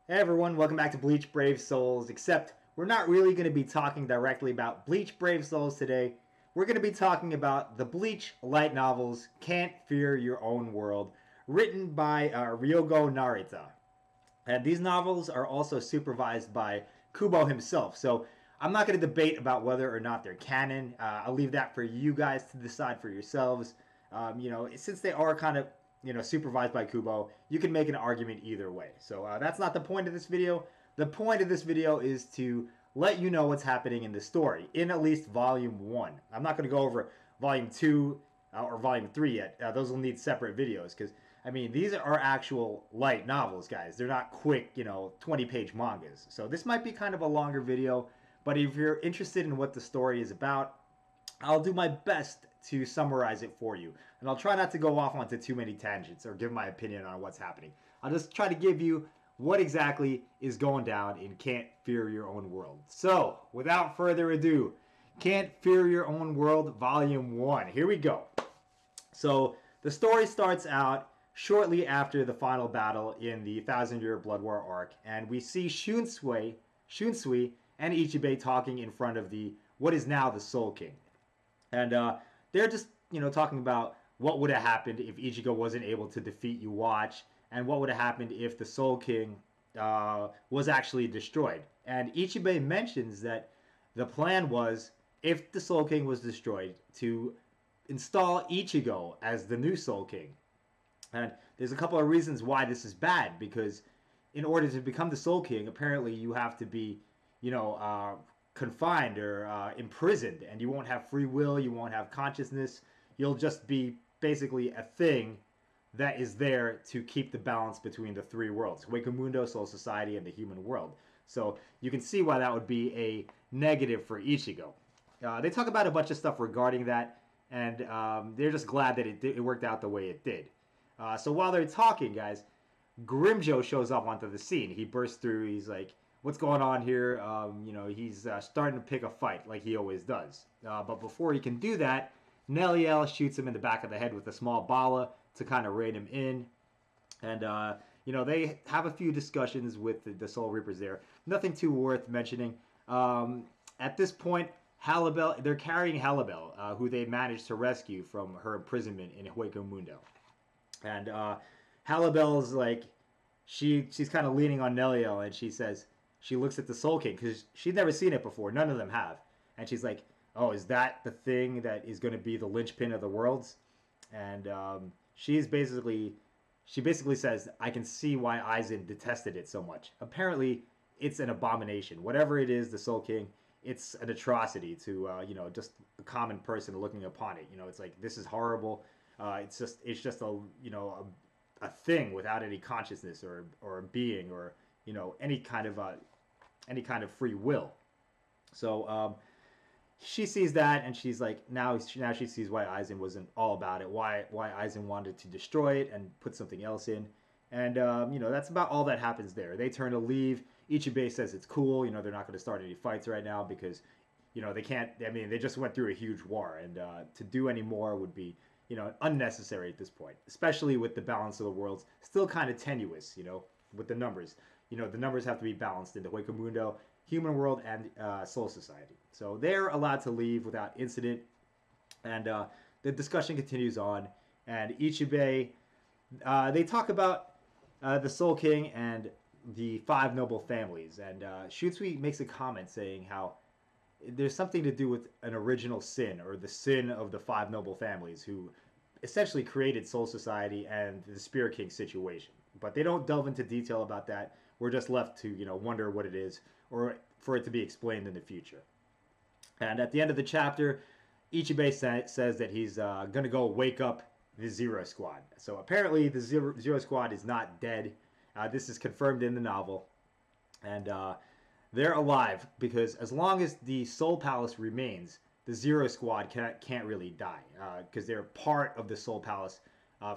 Hey everyone, welcome back to Bleach Brave Souls, except we're not really going to be talking directly about Bleach Brave Souls today. We're going to be talking about the Bleach light novels Can't Fear Your Own World, written by Ryogo Narita. And these novels are also supervised by Kubo himself, so I'm not going to debate about whether or not they're canon. I'll leave that for you guys to decide for yourselves. Since they are kind of supervised by Kubo, you can make an argument either way. So that's not the point of this video. The point of this video is to let you know what's happening in the story in at least volume 1. I'm not going to go over volume 2 or volume 3 yet. Those will need separate videos because I mean, these are actual light novels, guys. They're not quick, 20-page mangas. So this might be kind of a longer video, but if you're interested in what the story is about, I'll do my best to summarize it for you. And I'll try not to go off onto too many tangents or give my opinion on what's happening. I'll just try to give you what exactly is going down in Can't Fear Your Own World. So, without further ado, Can't Fear Your Own World, Volume 1. Here we go. So, the story starts out shortly after the final battle in the Thousand Year Blood War arc, and we see Shunsui, and Ichibei talking in front of the what is now the Soul King. And they're just, talking about what would have happened if Ichigo wasn't able to defeat Uwatch, and what would have happened if the Soul King was actually destroyed. And Ichibei mentions that the plan was, if the Soul King was destroyed, to install Ichigo as the new Soul King. And there's a couple of reasons why this is bad, because in order to become the Soul King, apparently you have to be, confined or imprisoned, and you won't have free will, you won't have consciousness, you'll just be basically a thing that is there to keep the balance between the three worlds, Wakamundo, Soul Society, and the human world. So you can see why that would be a negative for Ichigo. They talk about a bunch of stuff regarding that, and they're just glad that it worked out the way it did. So while they're talking, guys, Grimjo shows up onto the scene. He bursts through. He's like, "What's going on here?" He's starting to pick a fight like he always does. But before he can do that, Neliel shoots him in the back of the head with a small bala to kind of rein him in. And they have a few discussions with the Soul Reapers there. Nothing too worth mentioning. At this point, Halibel, they're carrying Halibel, who they managed to rescue from her imprisonment in Hueco Mundo. And Halibel's like, she's kind of leaning on Neliel, and she looks at the Soul King, because she's never seen it before. None of them have. And she's like, "Oh, is that the thing that is going to be the linchpin of the worlds?" And she basically says, "I can see why Aizen detested it so much. Apparently, it's an abomination. Whatever it is, the Soul King, it's an atrocity to, just a common person looking upon it. It's like, this is horrible. It's just a thing without any consciousness or being or any kind of free will." So she sees that, and she's like, now she sees why Aizen wasn't all about it, why Aizen wanted to destroy it and put something else in. And that's about all that happens there. They turn to leave. Ichibei says it's cool. They're not going to start any fights right now because they can't. I mean, they just went through a huge war, and to do any more would be unnecessary at this point, especially with the balance of the worlds still kind of tenuous, with the numbers. The numbers have to be balanced in the Hueco Mundo, Human World, and Soul Society. So they're allowed to leave without incident, and the discussion continues on, and Ichibei, they talk about the Soul King and the five noble families, and Shutsui makes a comment saying how there's something to do with an original sin, or the sin of the five noble families who essentially created Soul Society and the Spirit King situation. But they don't delve into detail about that. We're just left to wonder what it is, or for it to be explained in the future. And at the end of the chapter, Ichibei says that he's going to go wake up the Zero Squad. So apparently the Zero Squad is not dead. This is confirmed in the novel. And they're alive because as long as the Soul Palace remains, the Zero Squad can't really die because they're part of the Soul Palace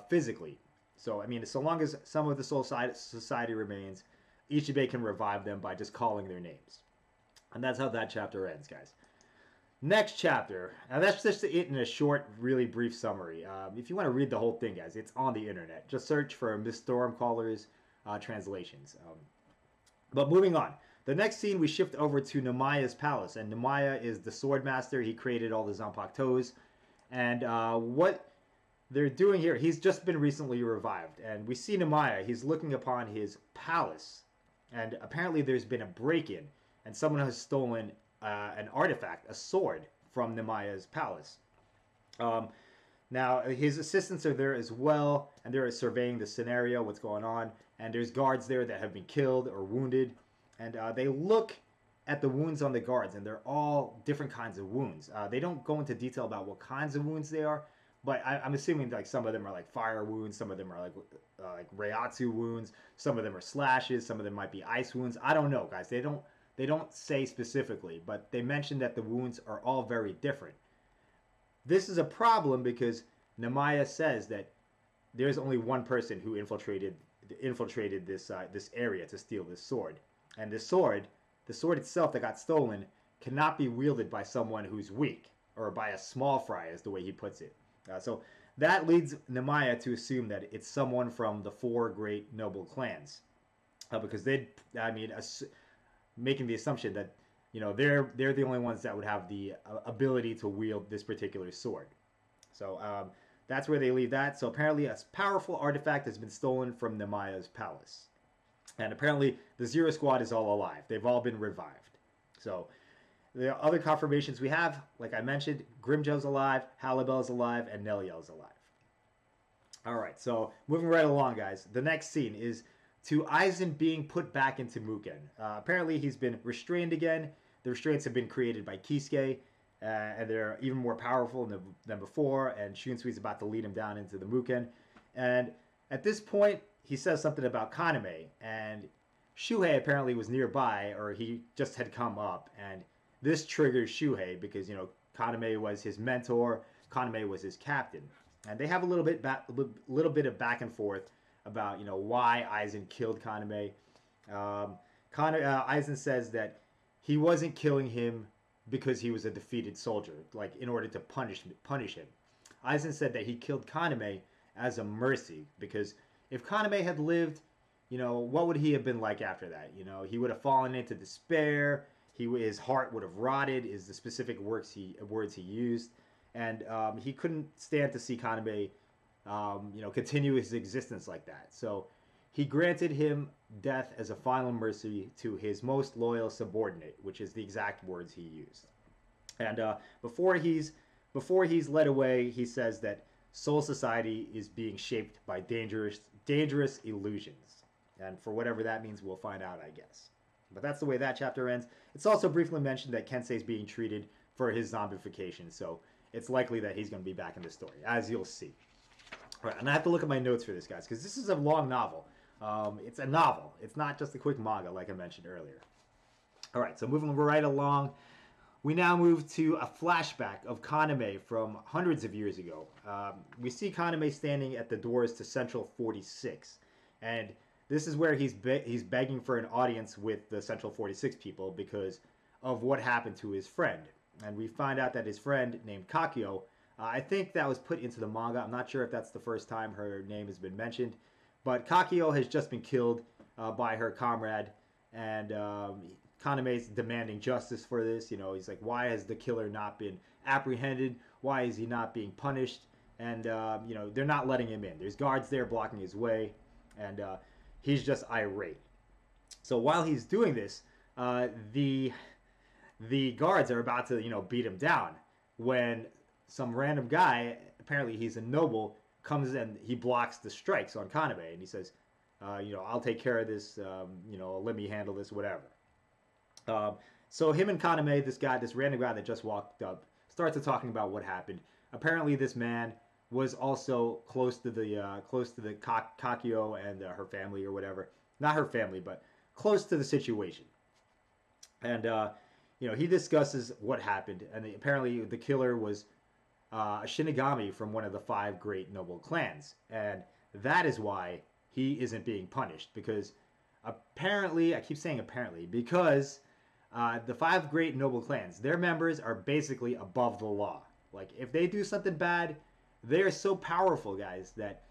physically. So, I mean, so long as some of the Soul Society remains, Ichibei can revive them by just calling their names. And that's how that chapter ends, guys. Next chapter. Now, that's just it in a short, really brief summary. If you want to read the whole thing, guys, it's on the internet. Just search for Miss Stormcaller's translations. But moving on. The next scene, we shift over to Namaya's palace, and Namaya is the sword master. He created all the Zanpakutos, and what they're doing here, he's just been recently revived, and we see Namaya. He's looking upon his palace, and apparently there's been a break-in, and someone has stolen an artifact, a sword, from Namaya's palace. Um, Now, his assistants are there as well, and they're surveying the scenario, what's going on. And there's guards there that have been killed or wounded. And they look at the wounds on the guards, and they're all different kinds of wounds. They don't go into detail about what kinds of wounds they are, but I'm assuming like some of them are like fire wounds, some of them are like reiatsu wounds, some of them are slashes, some of them might be ice wounds. I don't know, guys. They don't say specifically, but they mention that the wounds are all very different. This is a problem because Namaya says that there's only one person who infiltrated this area to steal this sword, and the sword itself that got stolen, cannot be wielded by someone who's weak or by a small fry, is the way he puts it. So that leads Namaya to assume that it's someone from the four great noble clans, because making the assumption that they're the only ones that would have the ability to wield this particular sword. So that's where they leave that. So apparently a powerful artifact has been stolen from Namaya's palace. And apparently the Zero Squad is all alive. They've all been revived. So the other confirmations we have, like I mentioned, Grimjo's alive, Halibel's alive, and Neliel's alive. Alright, so moving right along, guys. The next scene is to Aizen being put back into Muken. Apparently he's been restrained again. The restraints have been created by Kisuke, and they're even more powerful than before, and Shunsui's about to lead him down into the Muken. And at this point, he says something about Kaname, and Shuhei apparently was nearby, or he just had come up, and this triggers Shuhei because, Kaname was his mentor, Kaname was his captain. And they have a little bit of back and forth about why Aizen killed Kaname. Aizen says that he wasn't killing him because he was a defeated soldier, like in order to punish him. Aizen said that he killed Kaname as a mercy because if Kaname had lived, what would he have been like after that? He would have fallen into despair. His heart would have rotted. Is the specific words he used, and he couldn't stand to see Kaname continue his existence like that. So he granted him death as a final mercy to his most loyal subordinate, which is the exact words he used. And before he's led away, he says that Soul Society is being shaped by dangerous illusions. And for whatever that means, we'll find out, I guess. But that's the way that chapter ends. It's also briefly mentioned that Kensei is being treated for his zombification, so it's likely that he's going to be back in the story, as you'll see. All right, and I have to look at my notes for this, guys, because this is a long novel. It's a novel. It's not just a quick manga, like I mentioned earlier. All right, so moving right along, we now move to a flashback of Kaname from hundreds of years ago. We see Kaname standing at the doors to Central 46, and this is where he's begging for an audience with the Central 46 people because of what happened to his friend. And we find out that his friend, named Kakyo, I think that was put into the manga. I'm not sure if that's the first time her name has been mentioned. But Kakyo has just been killed by her comrade. And Kaname's demanding justice for this. He's like, why has the killer not been apprehended? Why is he not being punished? And, they're not letting him in. There's guards there blocking his way. And he's just irate. So while he's doing this, the guards are about to, beat him down when some random guy, apparently he's a noble, comes and he blocks the strikes on Kaname, and he says, I'll take care of this, let me handle this, whatever. So him and Kaname, this random guy that just walked up, starts to talking about what happened. Apparently this man was also close to the Kakyo and her family or whatever. Not her family, but close to the situation. And, he discusses what happened, and apparently the killer was a Shinigami from one of the 5 great noble clans. And that is why he isn't being punished, because apparently, I keep saying apparently, because the 5 great noble clans, their members are basically above the law. Like, if they do something bad, they are so powerful, guys, that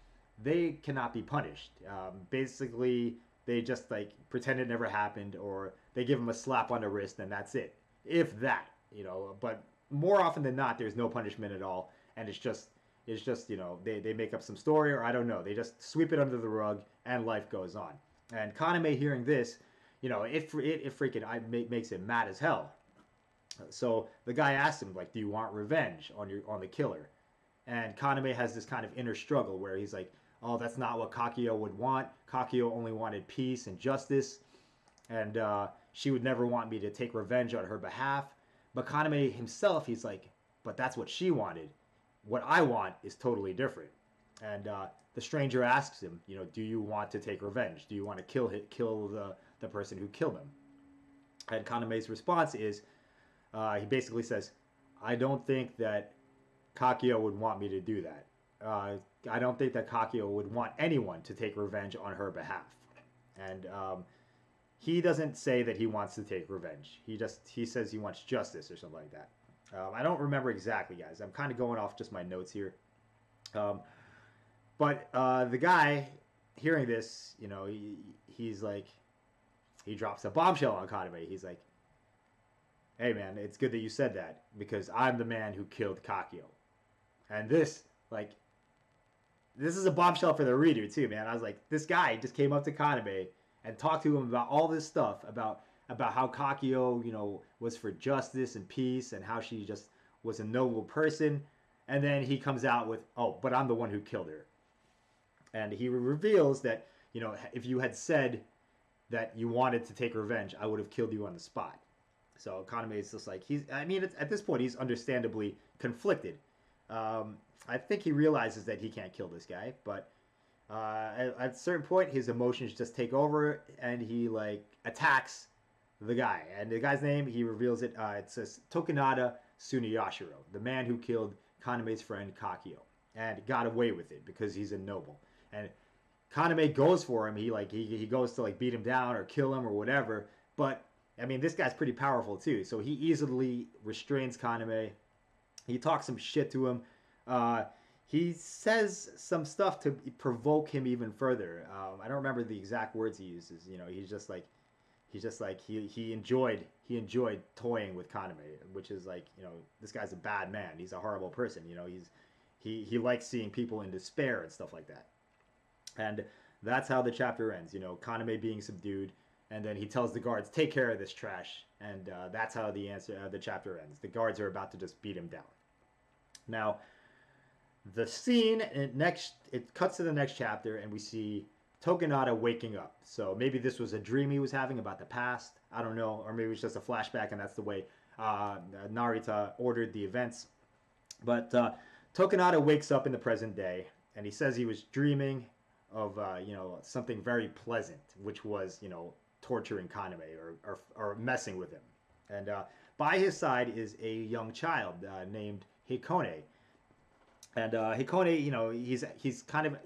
they cannot be punished. Basically, they just like pretend it never happened, or they give him a slap on the wrist and that's it. If that, but more often than not, there's no punishment at all, and it's just they make up some story, or I don't know, they just sweep it under the rug and life goes on. And Kaname hearing this, it freaking makes him mad as hell. So the guy asks him like, "Do you want revenge on the killer?" And Kaname has this kind of inner struggle where he's like, "Oh, that's not what Kakio would want. Kakio only wanted peace and justice, and she would never want me to take revenge on her behalf." But Kaname himself, he's like, "But that's what she wanted. What I want is totally different." And the stranger asks him, "Do you want to take revenge? Do you want to kill the person who killed him?" And Kaname's response is, he basically says, "I don't think that Kakio would want me to do that. I don't think that Kakio would want anyone to take revenge on her behalf." And he doesn't say that he wants to take revenge. He says he wants justice or something like that. I don't remember exactly, guys. I'm kind of going off just my notes here. But the guy hearing this, he's like, he drops a bombshell on Kaname. He's like, "Hey man, it's good that you said that, because I'm the man who killed Kakio." And this is a bombshell for the reader too, man. I was like, this guy just came up to Kaname and talked to him about all this stuff about how Kakio, was for justice and peace, and how she just was a noble person. And then he comes out with, "Oh, but I'm the one who killed her." And he reveals that, if you had said that you wanted to take revenge, I would have killed you on the spot. So Kaname is just like, at this point, he's understandably conflicted. I think he realizes that he can't kill this guy, but at a certain point, his emotions just take over, and he attacks the guy. And the guy's name, he reveals it. It says Tokunada Tsuneyashiro, the man who killed Kaname's friend Kakio, and got away with it because he's a noble. And Kaname goes for him. He goes to beat him down or kill him or whatever. But this guy's pretty powerful too. So he easily restrains Kaname. He talks some shit to him. He says some stuff to provoke him even further. I don't remember the exact words he uses. He enjoyed toying with Kaname, which is this guy's a bad man. He's a horrible person. He likes seeing people in despair and stuff like that. And that's how the chapter ends. Kaname being subdued, and then he tells the guards, "Take care of this trash." And that's how the chapter ends. The guards are about to just beat him down. Now, the scene it cuts to the next chapter, and we see Tokunada waking up. So maybe this was a dream he was having about the past. I don't know, or maybe it was just a flashback, and that's the way Narita ordered the events. But Tokunada wakes up in the present day, and he says he was dreaming of something very pleasant, which was torturing Kaname or messing with him. And by his side is a young child named Hikone. And Hikone,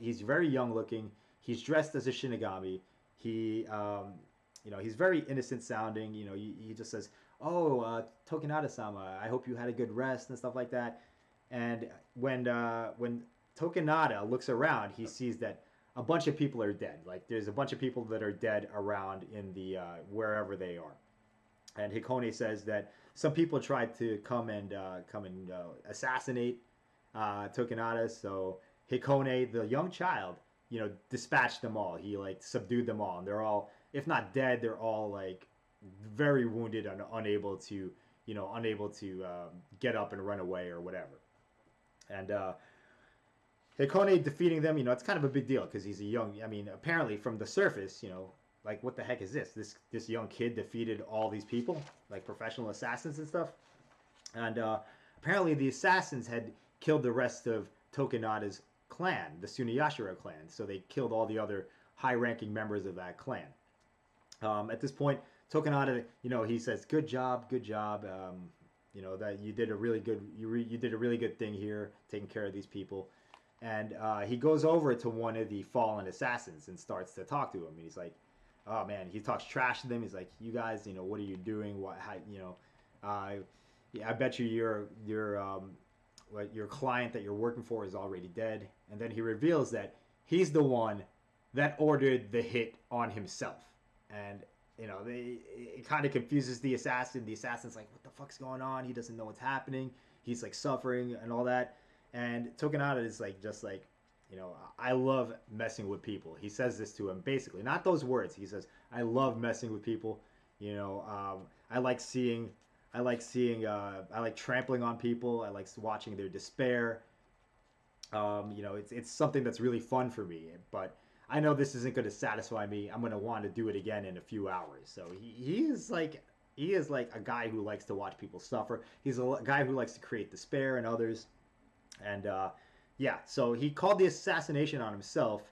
he's very young looking. He's dressed as a Shinigami. He's very innocent sounding. He just says, "Oh, Tokunada-sama, I hope you had a good rest," and stuff like that. And when Tokunada looks around, he sees that a bunch of people are dead. There's a bunch of people that are dead around in the wherever they are. And Hikone says that some people tried to come and assassinate Tokunada. So Hikone, the young child, dispatched them all. He subdued them all, and they're all, if not dead, they're all very wounded and unable to get up and run away or whatever. And Hikone defeating them, it's kind of a big deal because he's a young. Apparently from the surface, what the heck is this? This young kid defeated all these people, professional assassins and stuff. And apparently the assassins had killed the rest of Tokunada's clan, the Tsuneyashiro clan. So they killed all the other high-ranking members of that clan. At this point, Tokunada, he says, "Good job, good job. That you did a really good you did a really good thing here, taking care of these people." And he goes over to one of the fallen assassins and starts to talk to him. And he's like, "Oh man," he talks trash to them. He's like, "You guys, what are you doing? I bet you your client that you're working for is already dead." And then he reveals that he's the one that ordered the hit on himself. And it kind of confuses the assassin. The assassin's like, what the fuck's going on? He doesn't know what's happening. He's like suffering and all that. And Tokunada is like, just like, I love messing with people. He says this to him basically, not those words. He says, I love messing with people. I like seeing, I like trampling on people. I like watching their despair. It's something that's really fun for me. But I know this isn't going to satisfy me. I'm going to want to do it again in a few hours. So he is like a guy who likes to watch people suffer. He's a guy who likes to create despair in others. And yeah, so he called the assassination on himself,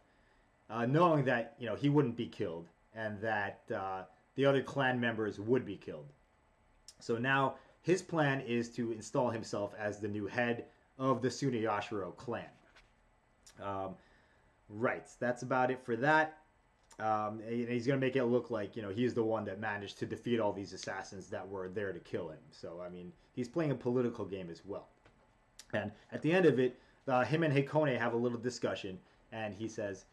knowing that he wouldn't be killed and that the other clan members would be killed. So now his plan is to install himself as the new head of the Tsuneyashiro clan. Right, that's about it for that. And he's going to make it look like, he's the one that managed to defeat all these assassins that were there to kill him. So, I mean, he's playing a political game as well. And at the end of it, him and Hikone have a little discussion, and he says,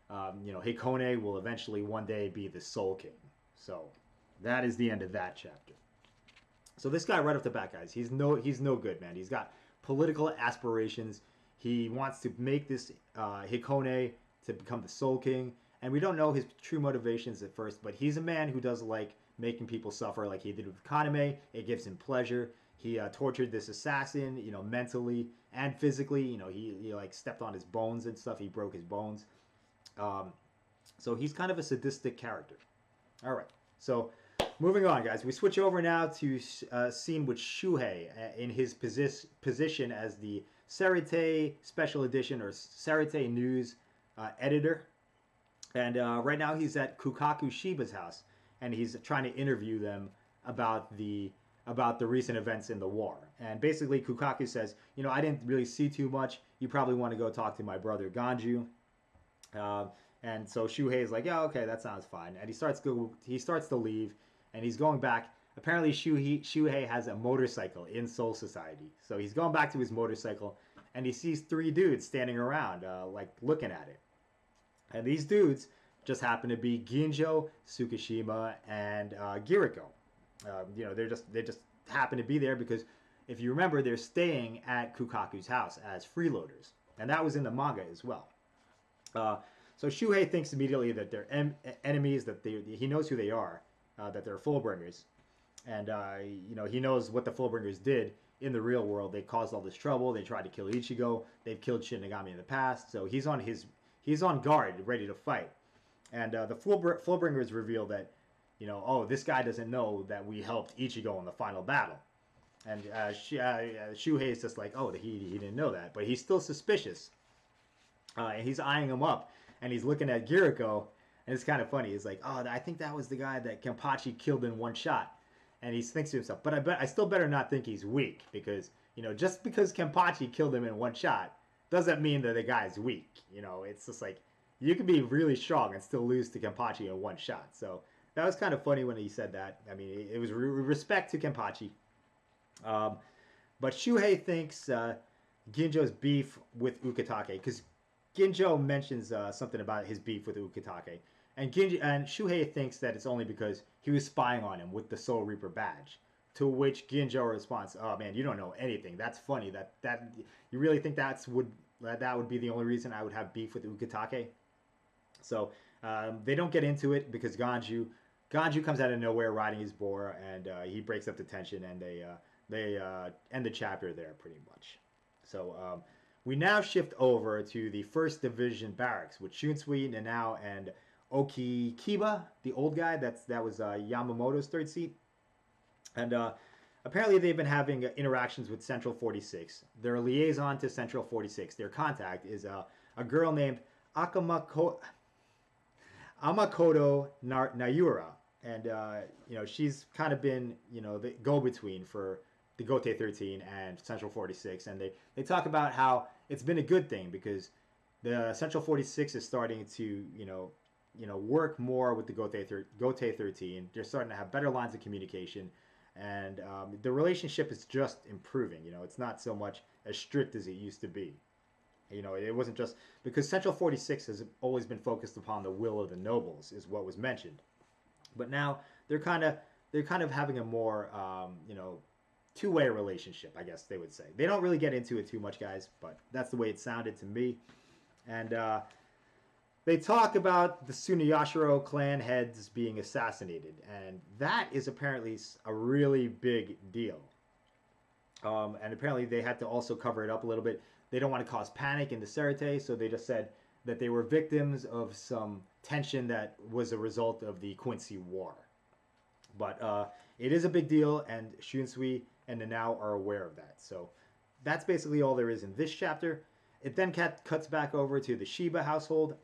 Hikone will eventually one day be the Soul King. So, that is the end of that chapter. So this guy right off the bat, guys, he's no good, man. He's got political aspirations. He wants to make this Hikone to become the Soul King. And we don't know his true motivations at first, but he's a man who does like making people suffer like he did with Kaname. It gives him pleasure. He tortured this assassin, mentally and physically. He like stepped on his bones and stuff. He broke his bones. So he's kind of a sadistic character. All right. So moving on, guys. We switch over now to a scene with Shuhei in his position as the Sarite Special Edition or Sarite News editor. And right now he's at Kukaku Shiba's house, and he's trying to interview them about the recent events in the war. And basically Kukaku says, I didn't really see too much. You probably want to go talk to my brother Ganju. And so Shuhei is like, yeah, okay, that sounds fine. And he starts to leave, and he's going back. Apparently Shuhei has a motorcycle in Soul Society. So he's going back to his motorcycle, and he sees 3 dudes standing around, like looking at it. And these dudes just happen to be Ginjo, Tsukishima, and Giriko. They just happen to be there because, if you remember, they're staying at Kukaku's house as freeloaders, and that was in the manga as well. So Shuhei thinks immediately that they're enemies, that he knows who they are, that they're Fullbringers, and he knows what the Fullbringers did in the real world. They caused all this trouble. They tried to kill Ichigo. They've killed Shinigami in the past, so he's on guard, ready to fight. And the Fullbringers reveal that, this guy doesn't know that we helped Ichigo in the final battle. And Shuhei is just like, oh, he didn't know that. But he's still suspicious. And he's eyeing him up. And he's looking at Giriko. And it's kind of funny. He's like, oh, I think that was the guy that Kenpachi killed in one shot. And he thinks to himself, but I still better not think he's weak. Because, just because Kenpachi killed him in one shot doesn't mean that the guy's weak. It's just like, you can be really strong and still lose to Kenpachi in one shot. So that was kind of funny when he said that. I mean, it was respect to Kenpachi. But Shuhei thinks Ginjo's beef with Ukitake, because Ginjo mentions something about his beef with Ukitake. And Shuhei thinks that it's only because he was spying on him with the Soul Reaper badge. To which Ginjo responds, "Oh man, you don't know anything. That's funny. That you really think that would be the only reason I would have beef with Ukitake?" So they don't get into it because Ganju comes out of nowhere riding his boar, and he breaks up the tension, and they end the chapter there pretty much. So we now shift over to the First Division barracks with Shunsui, Nanao, and Okikiba, the old guy. That was Yamamoto's third seat. And apparently they've been having interactions with Central 46. Their liaison to Central 46, their contact, is a girl named Amakoto Nayura. And, she's kind of been, the go-between for the Gote 13 and Central 46. And they talk about how it's been a good thing because the Central 46 is starting to, work more with the Gote 13. They're starting to have better lines of communication. And the relationship is just improving. It's not so much as strict as it used to be. You know, it wasn't just because Central 46 has always been focused upon the will of the nobles, is what was mentioned. But now they're kind of having a more you know, two-way relationship, I guess they would say. They don't really get into it too much, guys, but that's the way it sounded to me. And they talk about the Tsuneyashiro clan heads being assassinated, and that is apparently a really big deal. And apparently they had to also cover it up a little bit. They don't want to cause panic in the Serite, so they just said that they were victims of some tension that was a result of the Quincy War. But it is a big deal, and Shunsui and Nanao are aware of that. So that's basically all there is in this chapter. It then cuts back over to the Shiba household,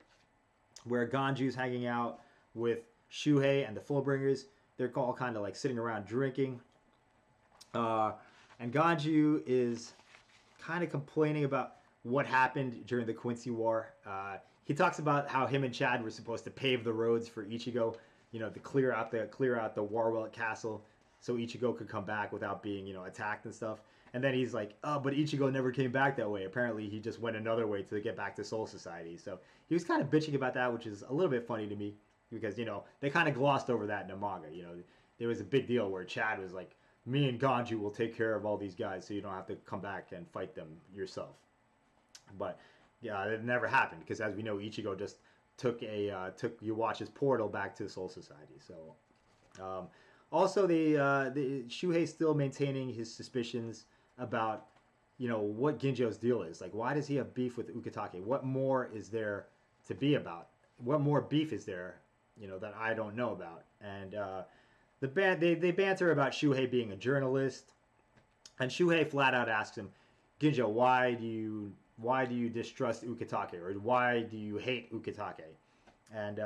where Ganju's hanging out with Shuhei and the Fullbringers. They're all kind of like sitting around drinking. And Ganju is kind of complaining about what happened during the Quincy War. He talks about how him and Chad were supposed to pave the roads for Ichigo, you know, to clear out the Warwell Castle, so Ichigo could come back without being, you know, attacked and stuff. And then he's like, oh, but Ichigo never came back that way. Apparently, he just went another way to get back to Soul Society. So he was kind of bitching about that, which is a little bit funny to me because, you know, they kind of glossed over that in the manga. You know, there was a big deal where Chad was like, me and Ganju will take care of all these guys so you don't have to come back and fight them yourself. But yeah, it never happened because, as we know, Ichigo just took Yuwatch's portal back to the Soul Society. So also the Shuhei still maintaining his suspicions about, you know, what Ginjo's deal is. Like, why does he have beef with Ukitake? What more is there to be about? What more beef is there, you know, that I don't know about? And they banter about Shuhei being a journalist, and Shuhei flat out asks him, Ginjo, why do you distrust Ukitake, or why do you hate Ukitake? And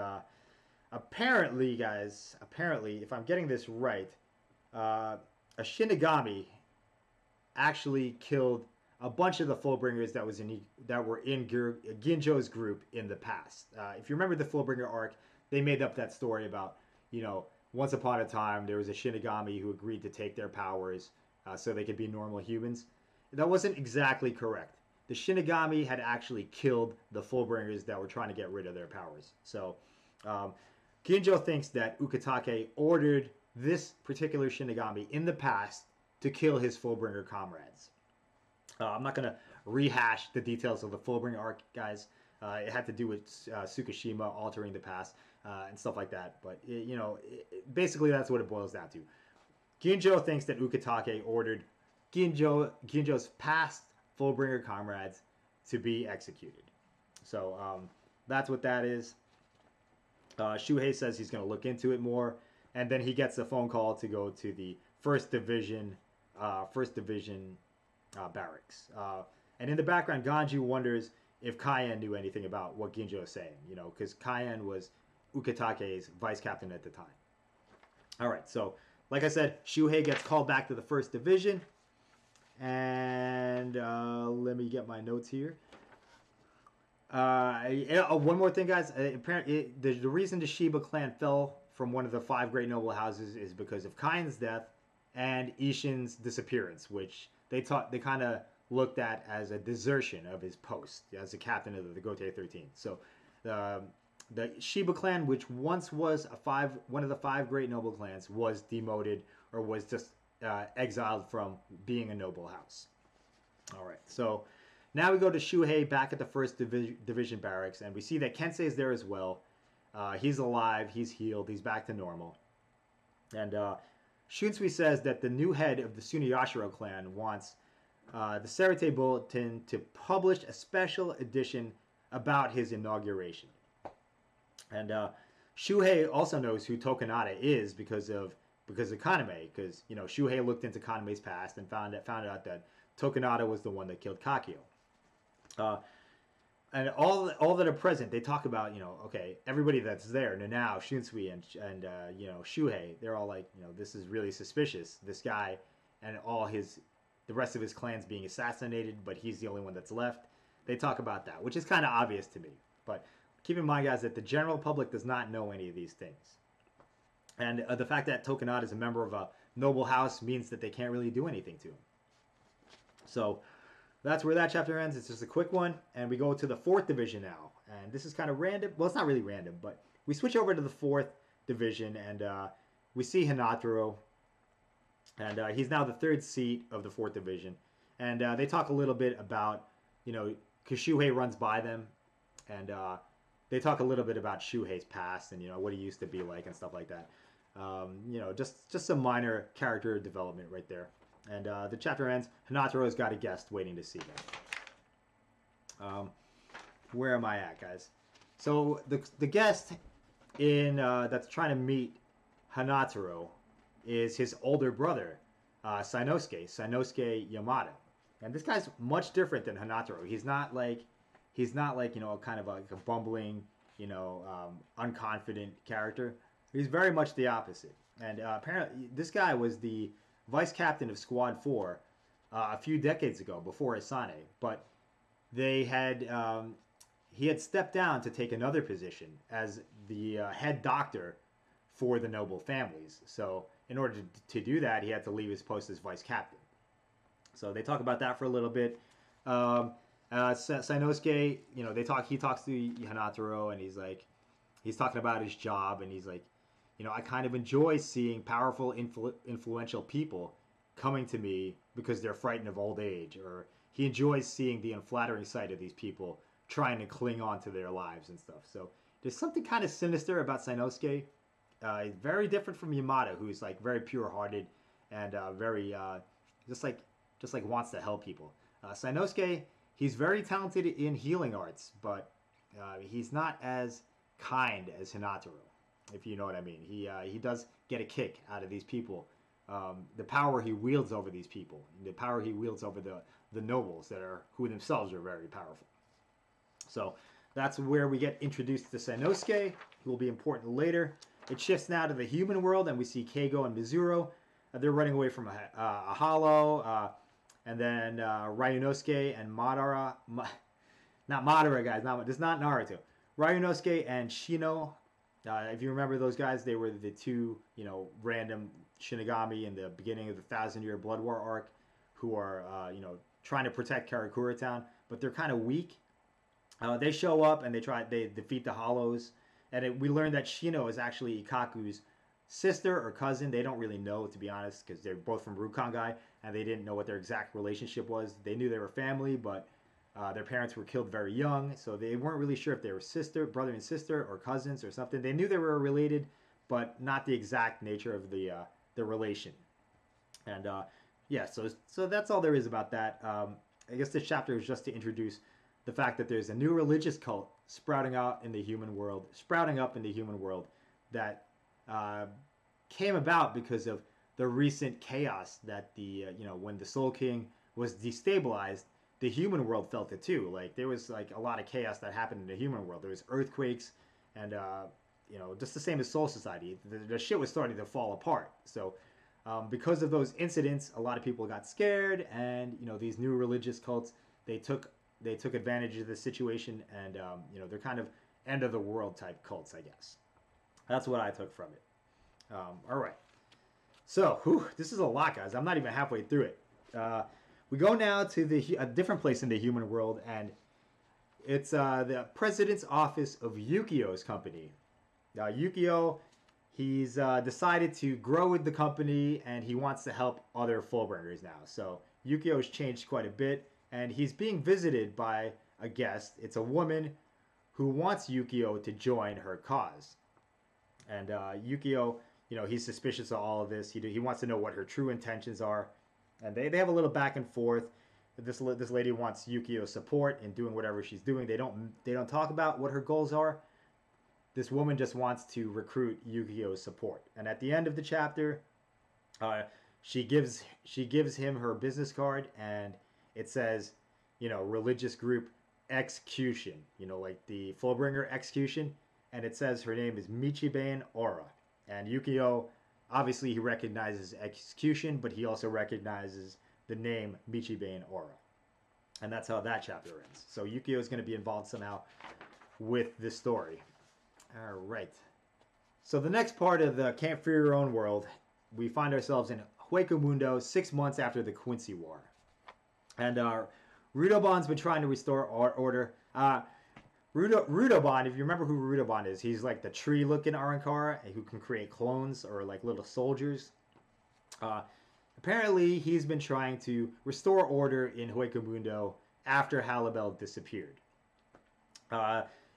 apparently, guys, if I'm getting this right, a Shinigami actually killed a bunch of the Fullbringers that were in Ginjo's group in the past. If you remember the Fullbringer arc, they made up that story about, you know, once upon a time there was a Shinigami who agreed to take their powers so they could be normal humans. That wasn't exactly correct. The Shinigami had actually killed the Fullbringers that were trying to get rid of their powers. So Ginjo thinks that Ukitake ordered this particular Shinigami in the past to kill his Fullbringer comrades. I'm not going to rehash the details of the Fullbringer arc, guys. It had to do with Tsukishima altering the past and stuff like that. But, you know, basically that's what it boils down to. Ginjo thinks that Ukitake ordered Ginjo's past Fullbringer comrades to be executed. So that's what that is. Shuhei says he's going to look into it more. And then he gets a phone call to go to the First Division barracks. And in the background, Ganju wonders if Kaien knew anything about what Ginjo is saying, you know, because Kaien was Ukitake's vice captain at the time. All right, so like I said, Shuhei gets called back to the First Division. And let me get my notes here. One more thing, guys. Apparently, the reason the Shiba clan fell from one of the 5 great noble houses is because of Kaien's death and Ishin's disappearance, which they kind of looked at as a desertion of his post as a captain of the Gotei 13. So the Shiba clan, which once was one of the 5 great noble clans, was demoted or was just exiled from being a noble house. All right, so now we go to Shuhei back at the First Division barracks, and we see that Kensei is there as well. He's alive, he's healed, he's back to normal. And Shunsui says that the new head of the Tsuneyashiro clan wants the Serite Bulletin to publish a special edition about his inauguration. And Shuhei also knows who Tokunada is because of Kaname, because, you know, Shuhei looked into Kaname's past and found out that Tokunada was the one that killed Kakyo. And all that are present, they talk about, you know, okay, everybody that's there, Nanao, Shunsui, and you know, Shuhei, they're all like, you know, this is really suspicious. This guy and the rest of his clan's being assassinated, but he's the only one that's left. They talk about that, which is kind of obvious to me. But keep in mind, guys, that the general public does not know any of these things. And the fact that Tokunada is a member of a noble house means that they can't really do anything to him. So that's where that chapter ends. It's just a quick one, and we go to the fourth division now. And this is kind of random. Well, it's not really random, but we switch over to the fourth division, and we see Hinataro, and he's now the third seat of the fourth division. And they talk a little bit about, because Shuhei runs by them, and they talk a little bit about Shuhei's past and what he used to be like and stuff like that. Just some minor character development right there. And the chapter ends. Hinataro's got a guest waiting to see them. Where am I at, guys? So the guest that's trying to meet Hinataro is his older brother, Sanosuke Yamada. And this guy's much different than Hinataro. He's not like kind of like a bumbling, unconfident character. He's very much the opposite. And apparently, this guy was the vice captain of Squad 4 a few decades ago, before Asane. But he had stepped down to take another position as the head doctor for the noble families. So in order to do that, he had to leave his post as vice captain. So they talk about that for a little bit. Sanosuke, he talks to Hinataro, and he's talking about his job, and he's like, I kind of enjoy seeing powerful, influential people coming to me because they're frightened of old age, or he enjoys seeing the unflattering sight of these people trying to cling on to their lives and stuff. So there's something kind of sinister about Sanosuke. He's very different from Yamada, who's like very pure-hearted and very just like wants to help people. Sanosuke, he's very talented in healing arts, but he's not as kind as Hinataro, if you know what I mean. He does get a kick out of these people. The power he wields over these people, the power he wields over the nobles who themselves are very powerful. So that's where we get introduced to Sanosuke, who will be important later. It shifts now to the human world, and we see Keigo and Mizuru. They're running away from a hollow, and then Ryunosuke and Madara, not Madara, guys, this is not Naruto. Ryunosuke and Shino, if you remember those guys, they were the two, random Shinigami in the beginning of the 1,000-Year Blood War arc, who are, trying to protect Karakura Town, but they're kind of weak. They show up and they defeat the Hollows, and we learn that Shino is actually Ikaku's sister or cousin. They don't really know, to be honest, because they're both from Rukongai, and they didn't know what their exact relationship was. They knew they were family, but their parents were killed very young, so they weren't really sure if they were brother and sister, or cousins or something. They knew they were related, but not the exact nature of the relation. And so that's all there is about that. I guess this chapter is just to introduce the fact that there's a new religious cult sprouting up in the human world that came about because of the recent chaos that when the Soul King was destabilized, the human world felt it too. Like there was like a lot of chaos that happened in the human world. There was earthquakes and just the same as Soul Society. The shit was starting to fall apart. So because of those incidents, a lot of people got scared, and these new religious cults, they took advantage of the situation, and they're kind of end of the world type cults, I guess. That's what I took from it. All right. So, this is a lot, guys. I'm not even halfway through it. We go now to a different place in the human world, and it's the president's office of Ukyo's company. Ukyo, he's decided to grow with the company, and he wants to help other Fullbringers now. So, Ukyo's changed quite a bit, and he's being visited by a guest. It's a woman who wants Ukyo to join her cause. And Ukyo, he's suspicious of all of this. He wants to know what her true intentions are. And they have a little back and forth. This lady wants Ukyo's support in doing whatever she's doing. They don't talk about what her goals are. This woman just wants to recruit Ukyo's support. And at the end of the chapter, she gives him her business card, and it says, religious group execution, like the Fullbringer execution. And it says her name is Michibane Ora. And Ukyo, obviously he recognizes execution, but he also recognizes the name Michibane Ora. And that's how that chapter ends. So Ukyo is going to be involved somehow with this story. All right. So the next part of the Can't Fear Your Own World, we find ourselves in Hueco Mundo 6 months after the Quincy War. And Rudoban's been trying to restore order. Rudoban, if you remember who Rudoban is, he's like the tree-looking Arankara who can create clones or like little soldiers. Uh, Apparently, he's been trying to restore order in Hueco after Halibel disappeared.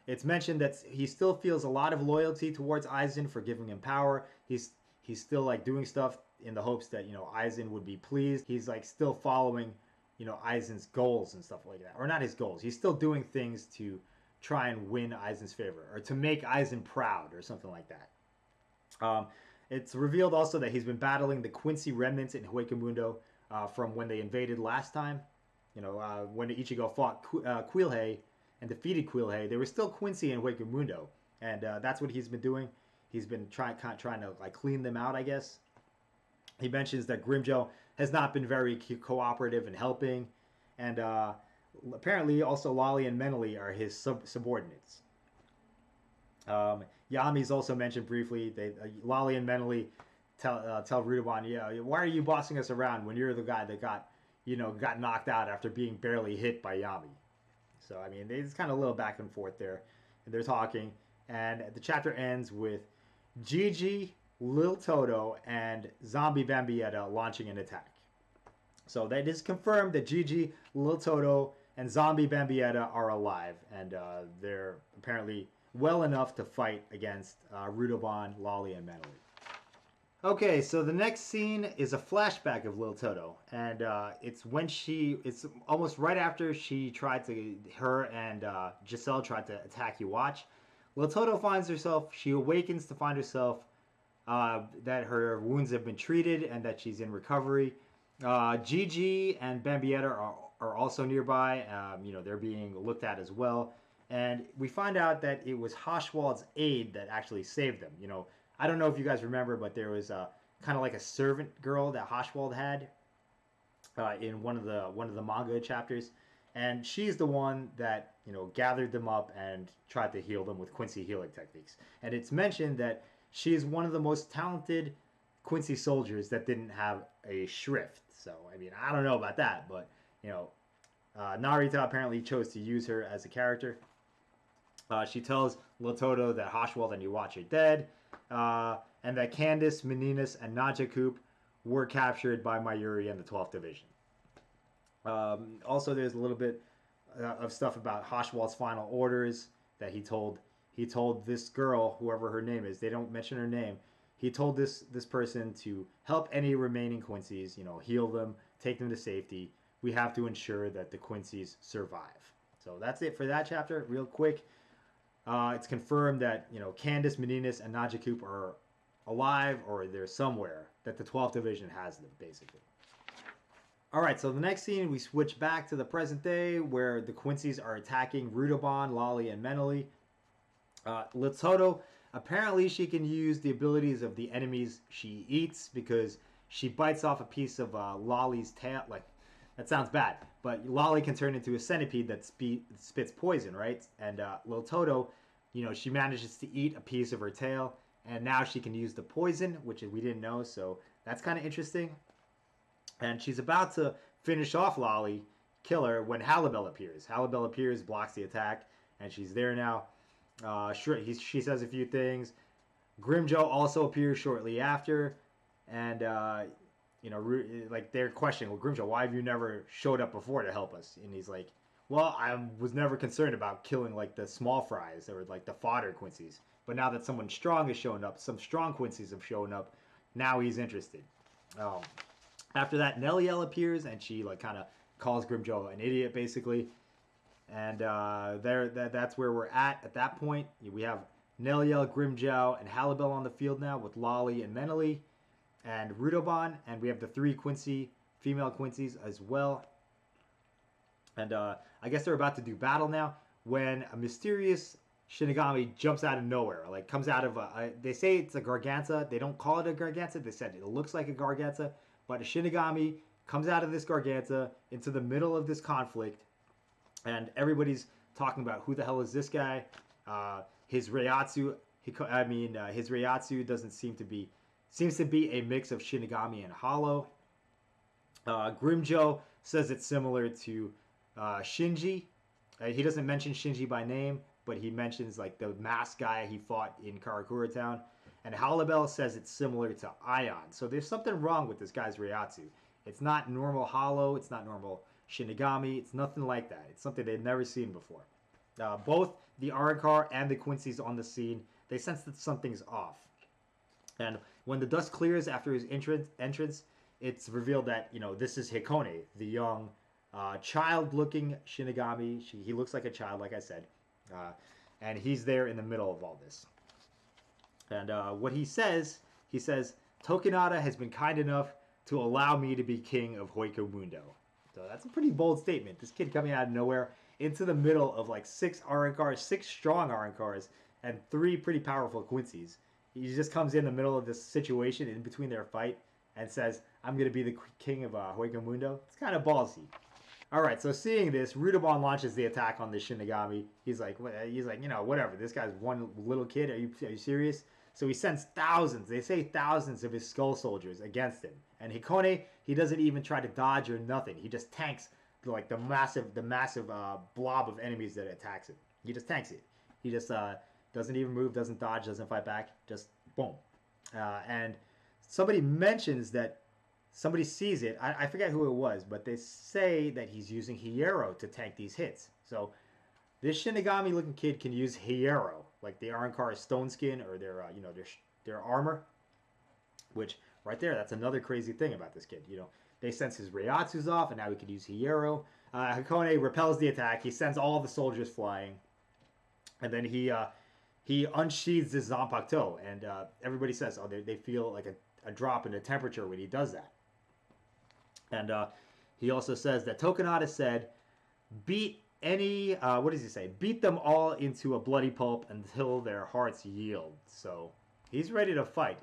It's mentioned that he still feels a lot of loyalty towards Aizen for giving him power. He's still like doing stuff in the hopes that Aizen would be pleased. He's like still following Aizen's goals and stuff like that, or not his goals. He's still doing things to try and win Aizen's favor or to make Aizen proud or something like that. It's revealed also that he's been battling the Quincy remnants in Hueco from when they invaded last time. When Ichigo fought Quilhei and defeated Quilhei, there was still Quincy in Hueco and that's what he's been doing. He's been trying to like clean them out, I guess. He mentions that Grimmjow has not been very cooperative in helping, and apparently also Lolly and Menely are his subordinates. Yami's also mentioned briefly. Lolly and Menely tell Rudoban, yeah, why are you bossing us around when you're the guy that got knocked out after being barely hit by Yami? So I mean, it's kind of a little back and forth there. And they're talking, and the chapter ends with Gigi, Lil Toto, and Zombie Bambietta launching an attack. So that is confirmed that Gigi, Lil Toto, and Zombie Bambietta are alive, and they're apparently well enough to fight against Rudoban, Lolly, and Menely. Okay, so the next scene is a flashback of Lil Toto, and it's almost right after her and Giselle tried to attack Iwatch. Lil Toto she awakens to find herself that her wounds have been treated and that she's in recovery. Gigi and Bambietta are also nearby. They're being looked at as well. And we find out that it was Haschwald's aide that actually saved them. I don't know if you guys remember, but there was kind of like a servant girl that Haschwald had in one of the manga chapters, and she's the one that gathered them up and tried to heal them with Quincy healing techniques. And it's mentioned that she is one of the most talented Quincy soldiers that didn't have a shrift. So I mean, I don't know about that, but Narita apparently chose to use her as a character. She tells Lil Toto that Haschwald and Iwatch are dead, and that Candace, Meninas, and Najakoop were captured by Mayuri and the 12th Division. Also, there's a little bit of stuff about Haschwald's final orders that he told this girl, whoever her name is. They don't mention her name. He told this person to help any remaining Quincy's, heal them, take them to safety. We have to ensure that the Quincy's survive. So that's it for that chapter. Real quick. It's confirmed that Candace, Meninas, and Najakoop are alive, or they're somewhere, that the 12th Division has them, basically. Alright, so the next scene, we switch back to the present day, where the Quincy's are attacking Rudoban, Lolly, and Menely. Lil Toto, apparently she can use the abilities of the enemies she eats, because she bites off a piece of Lolly's tail. Like, that sounds bad, but Lolly can turn into a centipede that spits poison, right? And Lil Toto, she manages to eat a piece of her tail, and now she can use the poison, which we didn't know, so that's kind of interesting. And she's about to finish off Lolly, kill her, when Halibel appears. Halibel appears, blocks the attack, and she's there now. She says a few things. Grimmjow also appears shortly after, and like they're questioning, well, Grimmjow, why have you never showed up before to help us? And he's like, well, I was never concerned about killing like the small fries or like the fodder Quincy's, but now that someone strong has shown up, some strong Quincy's have shown up, now he's interested. After that, Neliel appears, and she like kind of calls Grimmjow an idiot, basically. And that's where we're at that point. We have Neliel, Grimmjow, and Halibel on the field now with Lolly and Menely and Rudoban, and we have the 3 female Quincy's as well. And I guess they're about to do battle now when a mysterious Shinigami jumps out of nowhere, like comes out of they say it's a Garganta. They don't call it a Garganta. They said it looks like a Garganta, but a Shinigami comes out of this Garganta into the middle of this conflict, and everybody's talking about who the hell is this guy. His Reiatsu, his Reiatsu seems to be a mix of Shinigami and Hollow. Grimmjow says it's similar to Shinji. He doesn't mention Shinji by name, but he mentions like the masked guy he fought in Karakura Town. And Halabel says it's similar to Ion. So there's something wrong with this guy's Reiatsu. It's not normal Hollow. It's not normal Shinigami. It's nothing like that. It's something they've never seen before. Both the Arrancar and the Quincy's on the scene, they sense that something's off. And when the dust clears after his entrance, it's revealed that, this is Hikone, the young, child-looking Shinigami. He looks like a child, like I said. And he's there in the middle of all this. And what he says, Tokinada has been kind enough to allow me to be king of Hoiko Mundo. So that's a pretty bold statement. This kid coming out of nowhere into the middle of like 6 Arrancars, 6 strong Arrancars, and 3 pretty powerful Quincy's. He just comes in the middle of this situation in between their fight and says, I'm going to be the king of Hoiko Mundo. It's kind of ballsy. All right, so seeing this, Rudabon launches the attack on the Shinigami. He's like, whatever. This guy's one little kid. Are you serious? So he sends thousands, they say thousands of his skull soldiers against him. And Hikone, he doesn't even try to dodge or nothing. He just tanks like the massive blob of enemies that attacks him. He just tanks it. He just doesn't even move, doesn't dodge, doesn't fight back. Just boom. And somebody mentions that somebody sees it. I forget who it was, but they say that he's using Hiero to tank these hits. So this Shinigami-looking kid can use Hiero, like the Arrancar stone skin or their armor. Which right there, that's another crazy thing about this kid. They sense his Reiatsu's off, and now he can use Hiero. Hikone repels the attack. He sends all the soldiers flying, and then he unsheathes his Zanpakuto, and everybody says, they feel like a drop in the temperature when he does that. And he also says that Tokinada said, beat any, what does he say? Beat them all into a bloody pulp until their hearts yield. So he's ready to fight.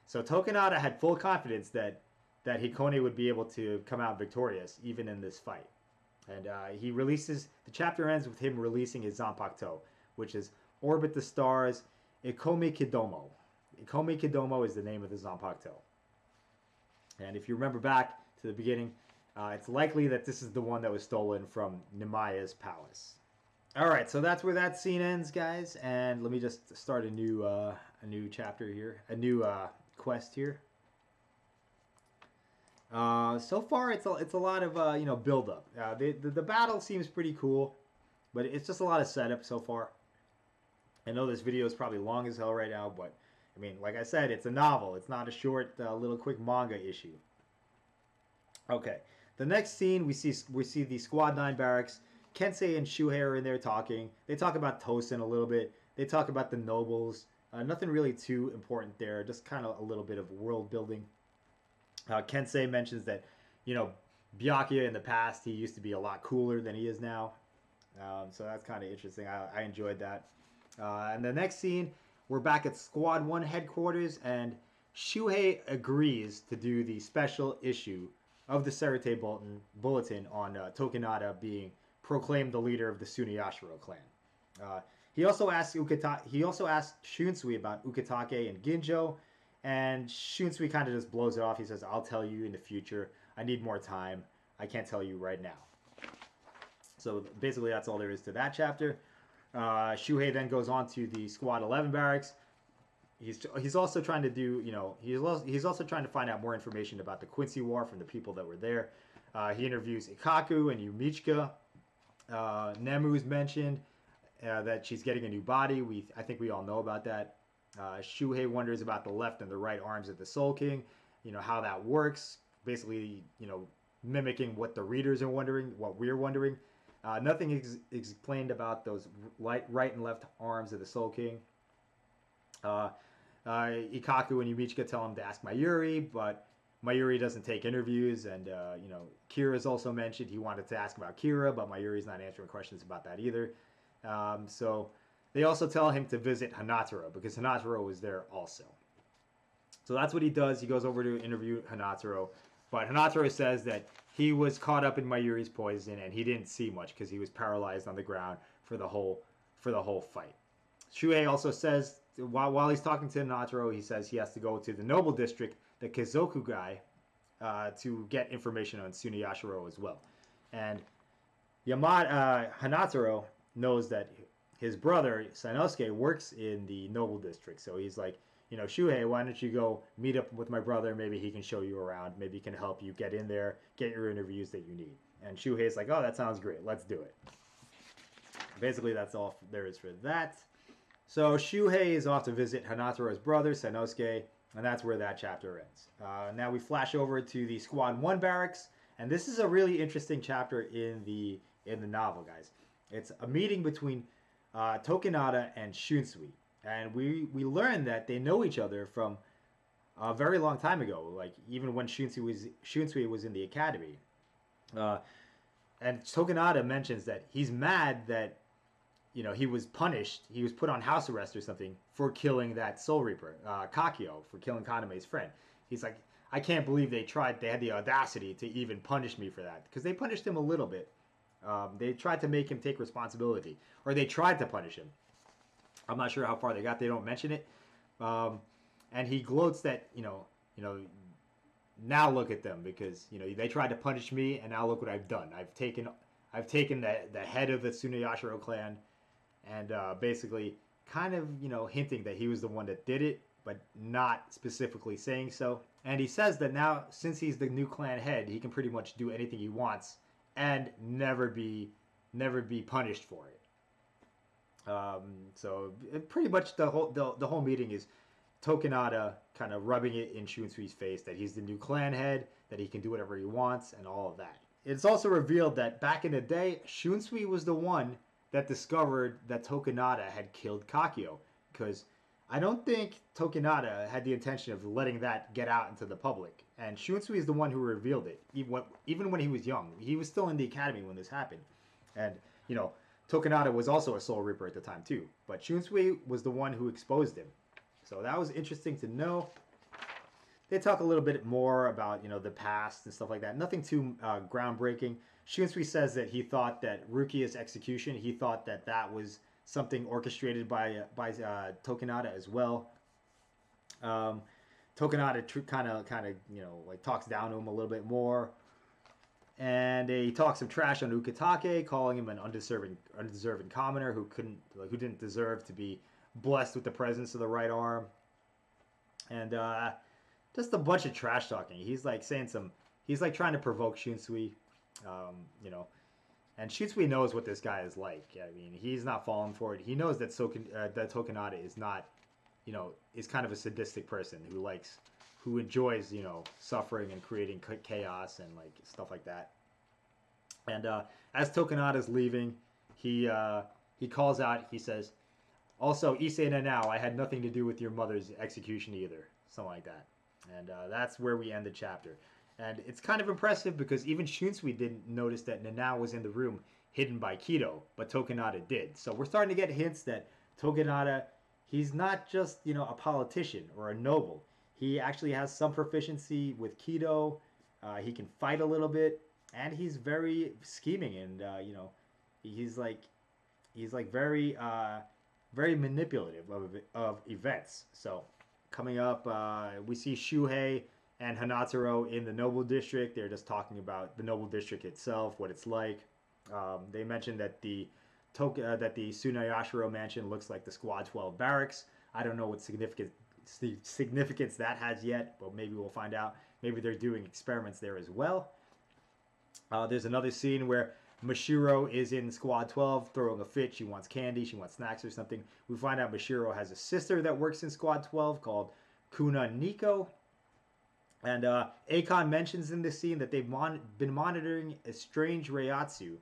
So Tokinada had full confidence that Hikone would be able to come out victorious even in this fight. And the chapter ends with him releasing his Zanpakuto, which is Orbit the Stars, Ikome Kidomo. Ikome Kidomo is the name of the Zanpakuto. And if you remember back to the beginning, it's likely that this is the one that was stolen from Nemaya's palace. All right, so that's where that scene ends, guys. And let me just start a new chapter here, a new quest here. So far, it's a lot of build up. The battle seems pretty cool, but it's just a lot of setup so far. I know this video is probably long as hell right now, but I mean, like I said, it's a novel. It's not a short, little quick manga issue. Okay, the next scene we see the Squad 9 barracks. Kensei and Shuhei are in there talking. They talk about Tosen a little bit. They talk about the nobles. Nothing really too important there. Just kind of a little bit of world building. Kensei mentions that, Byakuya in the past, he used to be a lot cooler than he is now. So that's kind of interesting. I enjoyed that. And the next scene, we're back at Squad 1 headquarters, and Shuhei agrees to do the special issue of the Serite Bulletin on Tokinada being proclaimed the leader of the Suniyashiro clan. He also asked Shunsui about Ukitake and Ginjo, and Shunsui kind of just blows it off. He says, I'll tell you in the future. I need more time. I can't tell you right now. So basically that's all there is to that chapter. Shuhei then goes on to the Squad 11 barracks. He's also trying to do, he's also trying to find out more information about the Quincy War from the people that were there. He interviews Ikaku and Yumichika. Nemu's mentioned that she's getting a new body. I think we all know about that. Shuhei wonders about the left and the right arms of the Soul King, how that works. Basically, mimicking what the readers are wondering, what we're wondering. Nothing is explained about those right and left arms of the Soul King. Ikaku and Yumichika tell him to ask Mayuri, but Mayuri doesn't take interviews, and Kira's also mentioned. He wanted to ask about Kira, but Mayuri's not answering questions about that either. So they also tell him to visit Hanataro, because Hanataro was there also. So that's what he does. He goes over to interview Hanataro, but Hanataro says that he was caught up in Mayuri's poison, and he didn't see much because he was paralyzed on the ground for the whole fight. Shuhei also says, while he's talking to Hanataro, he says he has to go to the Noble District, the Kizoku guy, to get information on Suniyashiro as well. And Hanataro knows that his brother Sanosuke works in the noble district, so he's like, Shuhei, why don't you go meet up with my brother? Maybe he can show you around. Maybe he can help you get in there, get your interviews that you need. And Shuhei's like, oh, that sounds great. Let's do it. Basically, that's all there is for that. So Shuhei is off to visit Hanataro's brother Sanosuke, and that's where that chapter ends. Now we flash over to the Squad 1 barracks, and this is a really interesting chapter in the novel, guys. It's a meeting between Tokinada and Shunsui, and we learn that they know each other from a very long time ago, like even when Shunsui was in the academy. And Tokinada mentions that he's mad that he was punished. He was put on house arrest or something for killing that Soul Reaper, Kakyo, for killing Kaname's friend. He's like, I can't believe they had the audacity to even punish me for that. Because they punished him a little bit. They tried to make him take responsibility. Or they tried to punish him. I'm not sure how far they got. They don't mention it. And he gloats that, now look at them. Because, they tried to punish me, and now look what I've done. I've taken the head of the Tsuneyashiro clan, and basically kind of, hinting that he was the one that did it, but not specifically saying so. And he says that now, since he's the new clan head, he can pretty much do anything he wants and never be punished for it. So pretty much the whole meeting is Tokinada kind of rubbing it in Shunsui's face that he's the new clan head, that he can do whatever he wants, and all of that. It's also revealed that back in the day, Shunsui was the one that discovered that Tokinada had killed Kakyo, because I don't think Tokinada had the intention of letting that get out into the public. And Shunsui is the one who revealed it, even when he was young. He was still in the academy when this happened. And, Tokinada was also a Soul Reaper at the time, too. But Shunsui was the one who exposed him. So that was interesting to know. They talk a little bit more about, the past and stuff like that. Nothing too groundbreaking. Shunsui says that he thought that Rukia's execution, he thought that was something orchestrated by Tokinada as well. Tokinada kind of talks down to him a little bit more, and he talks some trash on Ukitake, calling him an undeserving commoner who didn't deserve to be blessed with the presence of the right arm, and just a bunch of trash talking. He's like he's like trying to provoke Shunsui, and Shunsui knows what this guy is like. I mean, he's not falling for it. He knows that that Tokinada is not, is kind of a sadistic person who enjoys, suffering and creating chaos and like stuff like that. And as Tokinada's leaving, he calls out. He says, "Also, Issei Nanao, I had nothing to do with your mother's execution either." Something like that. And that's where we end the chapter. And it's kind of impressive because even Shunsui didn't notice that Nanao was in the room hidden by Kido, but Tokinada did. So we're starting to get hints that Tokinada, he's not just, a politician or a noble. He actually has some proficiency with Kido. He can fight a little bit, and he's very scheming, and he's very very manipulative of events. So coming up, we see Shuhei and Hanataro in the Noble District. They're just talking about the Noble District itself, what it's like. They mentioned that the Tsuneyashiro mansion looks like the Squad 12 barracks. I don't know what significance that has yet, but maybe we'll find out. Maybe they're doing experiments there as well. There's another scene where Mashiro is in Squad 12 throwing a fit. She wants candy, she wants snacks or something. We find out Mashiro has a sister that works in Squad 12 called Kuna Nico. And Akon mentions in this scene that they've been monitoring a strange Reiatsu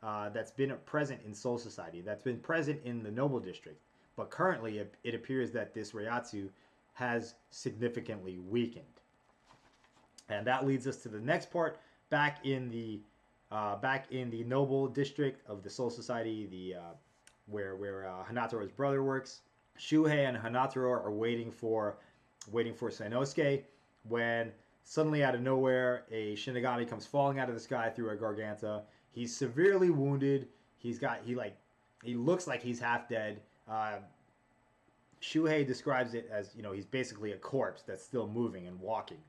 that's been present in Soul Society, that's been present in the Noble District. But currently, it appears that this Reiatsu has significantly weakened. And that leads us to the next part, back in the Noble District of the Soul Society, where Hanataro's brother works. Shuhei and Hanataro are waiting for Sanosuke, when suddenly out of nowhere a Shinigami comes falling out of the sky through a Garganta. He's severely wounded. He looks like he's half dead. Shuhei describes it as, he's basically a corpse that's still moving and walking.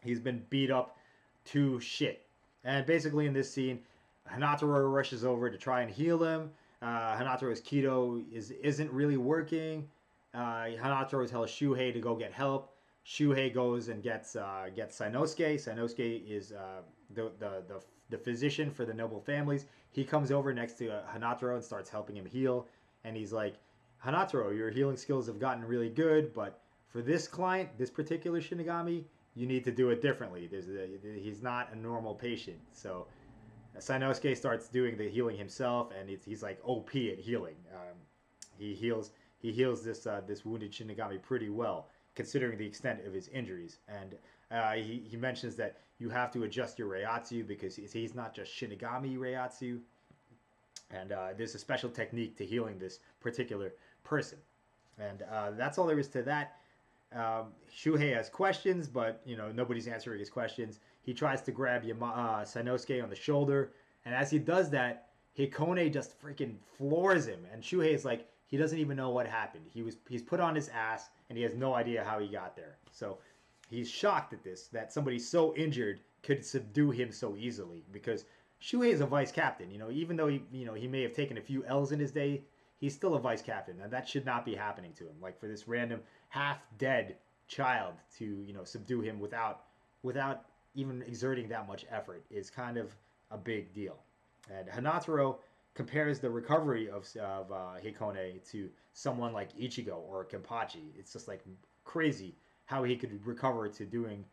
He's been beat up to shit. And basically in this scene, Hanataro rushes over to try and heal him. Hanataro's keto isn't really working. Hanataro tells Shuhei to go get help. Shuhei goes and gets Sainosuke. Sainosuke is the physician for the noble families. He comes over next to Hanataro and starts helping him heal. And he's like, Hanataro, your healing skills have gotten really good, but for this client, this particular Shinigami, you need to do it differently. He's not a normal patient. So Sainosuke starts doing the healing himself, and he's like OP at healing. He heals this wounded Shinigami pretty well, considering the extent of his injuries. And he mentions that you have to adjust your Reiatsu because he's not just Shinigami Reiatsu. And there's a special technique to healing this particular person. And that's all there is to that. Shuhei has questions, but nobody's answering his questions. He tries to grab Sainosuke on the shoulder, and as he does that, Hikone just freaking floors him. And Shuhei is like, he doesn't even know what happened. He's put on his ass, and he has no idea how he got there. So he's shocked at this, that somebody so injured could subdue him so easily. Because Shuhei is a vice captain. Even though he may have taken a few L's in his day, he's still a vice captain, and that should not be happening to him. Like for this random half-dead child to subdue him without even exerting that much effort is kind of a big deal. And Hanataro compares the recovery of Hikone to someone like Ichigo or Kenpachi. It's just like crazy how he could recover to doing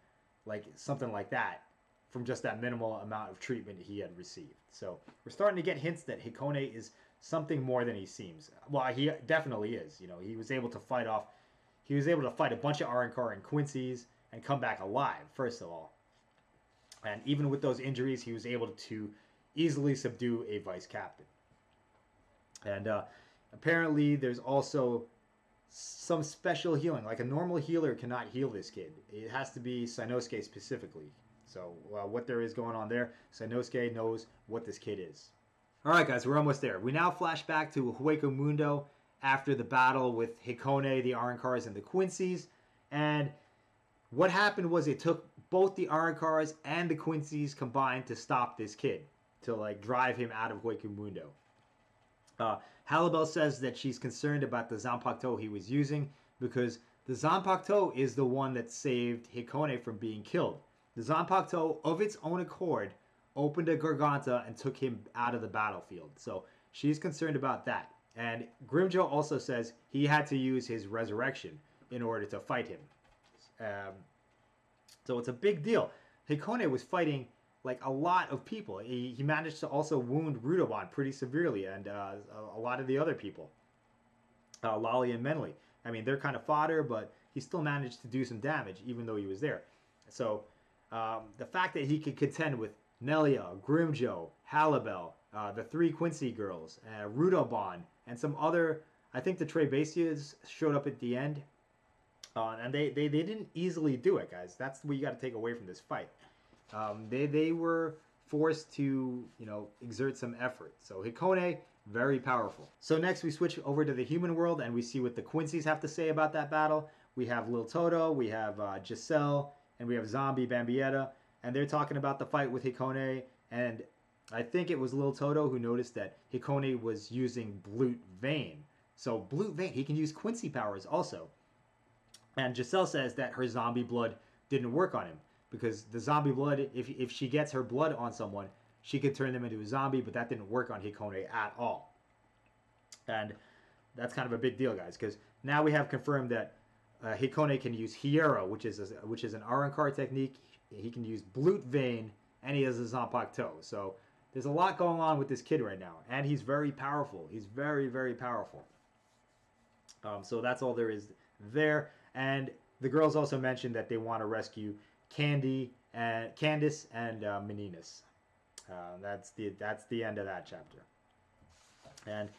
like something like that from just that minimal amount of treatment he had received. So we're starting to get hints that Hikone is something more than he seems. Well, he definitely is. He was able to fight a bunch of Arrancar and Quincy's and come back alive, first of all. And even with those injuries, he was able to easily subdue a vice captain. And apparently there's also some special healing. Like a normal healer cannot heal this kid. It has to be Sainosuke specifically. So what there is going on there, Sainosuke knows what this kid is. Alright guys, we're almost there. We now flash back to Hueco Mundo after the battle with Hikone, the Arrancars, and the Quincy's. And what happened was it took both the Arrancars and the Quincy's combined to stop this kid, to like drive him out of Hueco Mundo. Halibel says that she's concerned about the Zanpakuto he was using because the Zanpakuto is the one that saved Hikone from being killed. The Zanpakuto, of its own accord, opened a Garganta and took him out of the battlefield. So she's concerned about that. And Grimmjow also says he had to use his resurrection in order to fight him. So it's a big deal. Hikone was fighting like a lot of people. He managed to also wound Rudoban pretty severely, and a lot of the other people, Lolly and Menly. I mean, they're kind of fodder, but he still managed to do some damage even though he was there. So the fact that he could contend with Nelia, Grimmjow, Halibel, the three Quincy girls, Rudoban, and some other, I think the Trebasias showed up at the end. And they didn't easily do it, guys. That's what you got to take away from this fight. They were forced to, exert some effort. So Hikone, very powerful. So next we switch over to the human world and we see what the Quincy's have to say about that battle. We have Lil Toto, we have Giselle, and we have Zombie Bambietta. And they're talking about the fight with Hikone. And I think it was Lil Toto who noticed that Hikone was using Blute Vein. So Blute Vein, he can use Quincy powers also. And Giselle says that her zombie blood didn't work on him. Because the zombie blood, if she gets her blood on someone, she could turn them into a zombie, but that didn't work on Hikone at all. And that's kind of a big deal, guys, because now we have confirmed that Hikone can use Hiero, which is an Arrancar technique. He can use Blute Vein, and he has a Zanpakuto. So there's a lot going on with this kid right now, and he's very powerful. He's very, very powerful. So that's all there is there. And the girls also mentioned that they want to rescue Candice and Meninas. That's the end of that chapter. And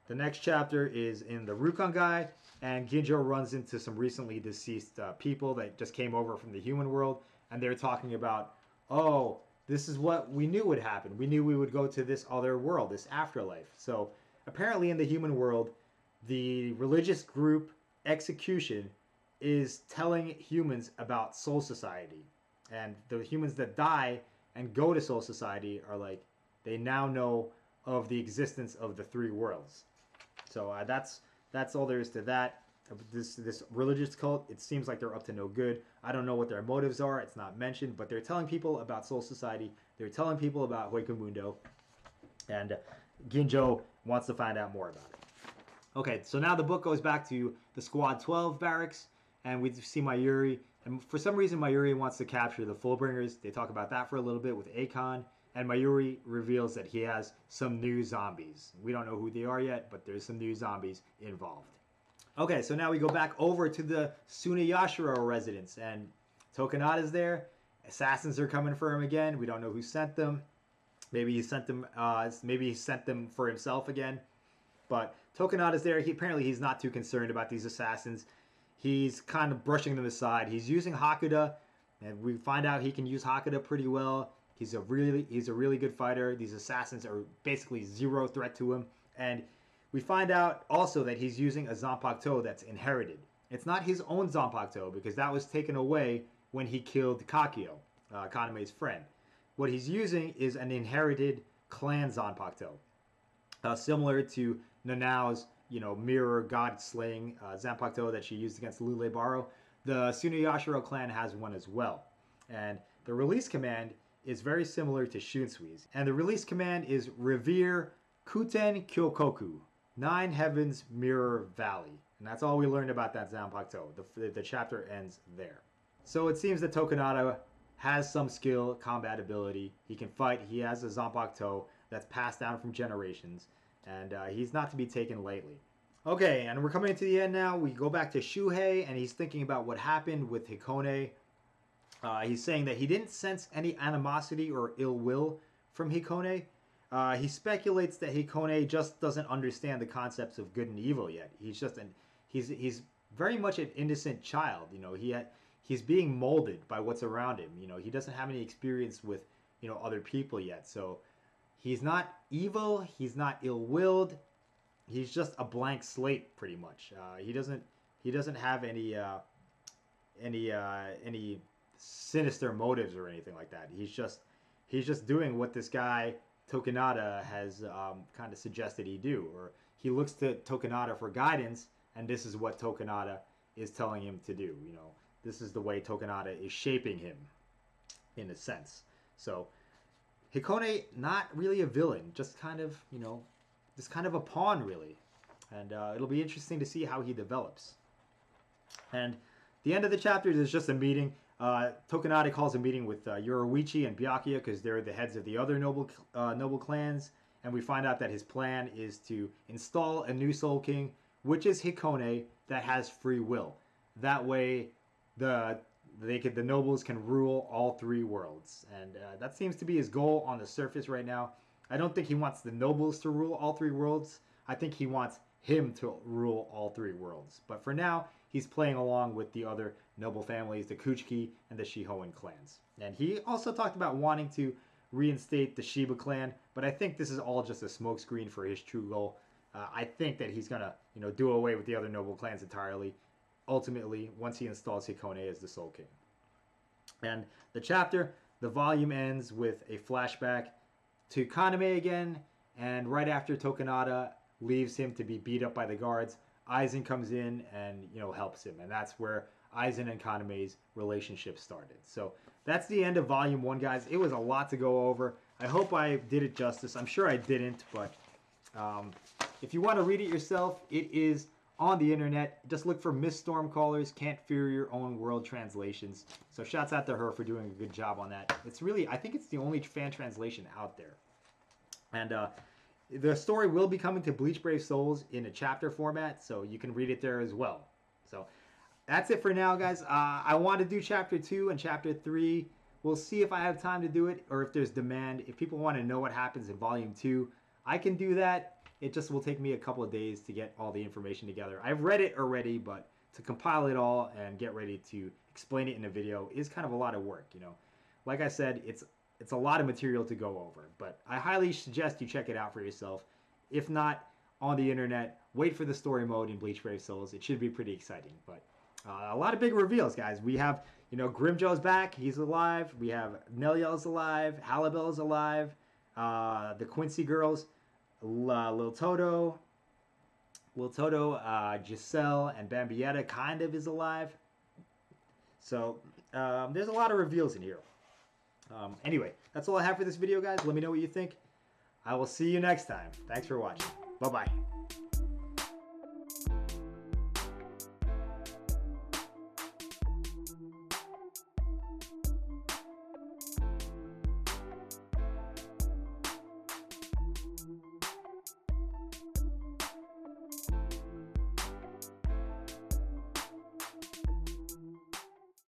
the next chapter is in the Rukongai, and Ginjo runs into some recently deceased people that just came over from the human world, and they're talking about, oh, this is what we knew would happen. We knew we would go to this other world, this afterlife. So apparently in the human world, the religious group Execution is telling humans about Soul Society. And the humans that die and go to Soul Society are like, They now know of the existence of the three worlds. So that's all there is to that. This religious cult, it seems like they're up to no good. I don't know what their motives are. It's not mentioned, but they're telling people about Soul Society. They're telling people about Hueco and Ginjo wants to find out more about it. Okay, so now the book goes back to the Squad 12 barracks, and we see Mayuri. And for some reason, Mayuri wants to capture the Fullbringers. They talk about that for a little bit with Akon. And Mayuri reveals that he has some new zombies. We don't know who they are yet, but there's some new zombies involved. Okay, so now we go back over to the Tsuneyashiro residence, and Tokunada's there. Assassins are coming for him again. We don't know who sent them. Maybe he sent them. Maybe he sent them for himself again. But Tokunada's there. Apparently he's not too concerned about these assassins. He's kind of brushing them aside. He's using Hakuda, and we find out he can use Hakuda pretty well. He's a really good fighter. These assassins are basically zero threat to him, and we find out also that he's using a Zanpakuto that's inherited. It's not his own Zanpakuto because that was taken away when he killed Kakyo, Kaname's friend. What he's using is an inherited clan Zanpakuto, similar to Nanao's, mirror god-slaying Zanpakuto that she used against Lule Baro. The Tsuneyashiro clan has one as well, and the release command is very similar to Shunsui's, and the release command is Revere Kuten Kyokoku, 9 Heavens Mirror Valley. And that's all we learned about that Zanpakuto. The chapter ends there. So it seems that Tokunada has some skill, combat ability. He can fight. He has a Zanpakuto that's passed down from generations, and he's not to be taken lightly. Okay, and we're coming to the end now. We go back to Shuhei, and he's thinking about what happened with Hikone. He's saying that he didn't sense any animosity or ill will from Hikone. He speculates that Hikone just doesn't understand the concepts of good and evil yet. He's very much an innocent child. He's being molded by what's around him. He doesn't have any experience with other people yet. So he's not evil. He's not ill-willed. He's just a blank slate, pretty much. He doesn't have any sinister motives or anything like that. He's just doing what this guy Tokunada has kind of suggested he do, or he looks to Tokunada for guidance, and this is what Tokunada is telling him to do. This is the way Tokunada is shaping him, in a sense. So Hikone, not really a villain, just kind of a pawn, really, and it'll be interesting to see how he develops. And the end of the chapter is just a meeting. Tokunada calls a meeting with Yoruichi and Byakuya because they're the heads of the other noble clans, and we find out that his plan is to install a new Soul King, which is Hikone, that has free will. That way, the nobles can rule all 3 worlds, and that seems to be his goal on the surface right now. I don't think he wants the nobles to rule all 3 worlds. I think he wants him to rule all 3 worlds. But for now, he's playing along with the other noble families, the Kuchiki and the Shihoan clans. And he also talked about wanting to reinstate the Shiba clan, but I think this is all just a smokescreen for his true goal. I think that he's gonna, do away with the other noble clans entirely, ultimately, once he installs Hikone as the Soul King. And the volume ends with a flashback to Kaname again, and right after Tokunada leaves him to be beat up by the guards, Aizen comes in and helps him, and that's where Aizen and Kaname's relationship started. So that's the end of Volume 1, guys. It was a lot to go over. I hope I did it justice. I'm sure I didn't, but if you want to read it yourself, it is on the internet. Just look for Miss Stormcaller's Can't Fear Your Own World translations. So shouts out to her for doing a good job on that. I think it's the only fan translation out there. And the story will be coming to Bleach Brave Souls in a chapter format, so you can read it there as well. So that's it for now, guys. I want to do Chapter 2 and Chapter 3. We'll see if I have time to do it or if there's demand. If people want to know what happens in Volume 2, I can do that. It just will take me a couple of days to get all the information together. I've read it already, but to compile it all and get ready to explain it in a video is kind of a lot of work, Like I said, it's a lot of material to go over, but I highly suggest you check it out for yourself. If not, on the internet, wait for the story mode in Bleach Brave Souls. It should be pretty exciting, but a lot of big reveals, guys. We have, Grimjo's back. He's alive. We have Neliel's alive. Halibel's alive. The Quincy girls, Lil Toto, Giselle, and Bambietta kind of is alive. So there's a lot of reveals in here. Anyway, that's all I have for this video, guys. Let me know what you think. I will see you next time. Thanks for watching. Bye-bye.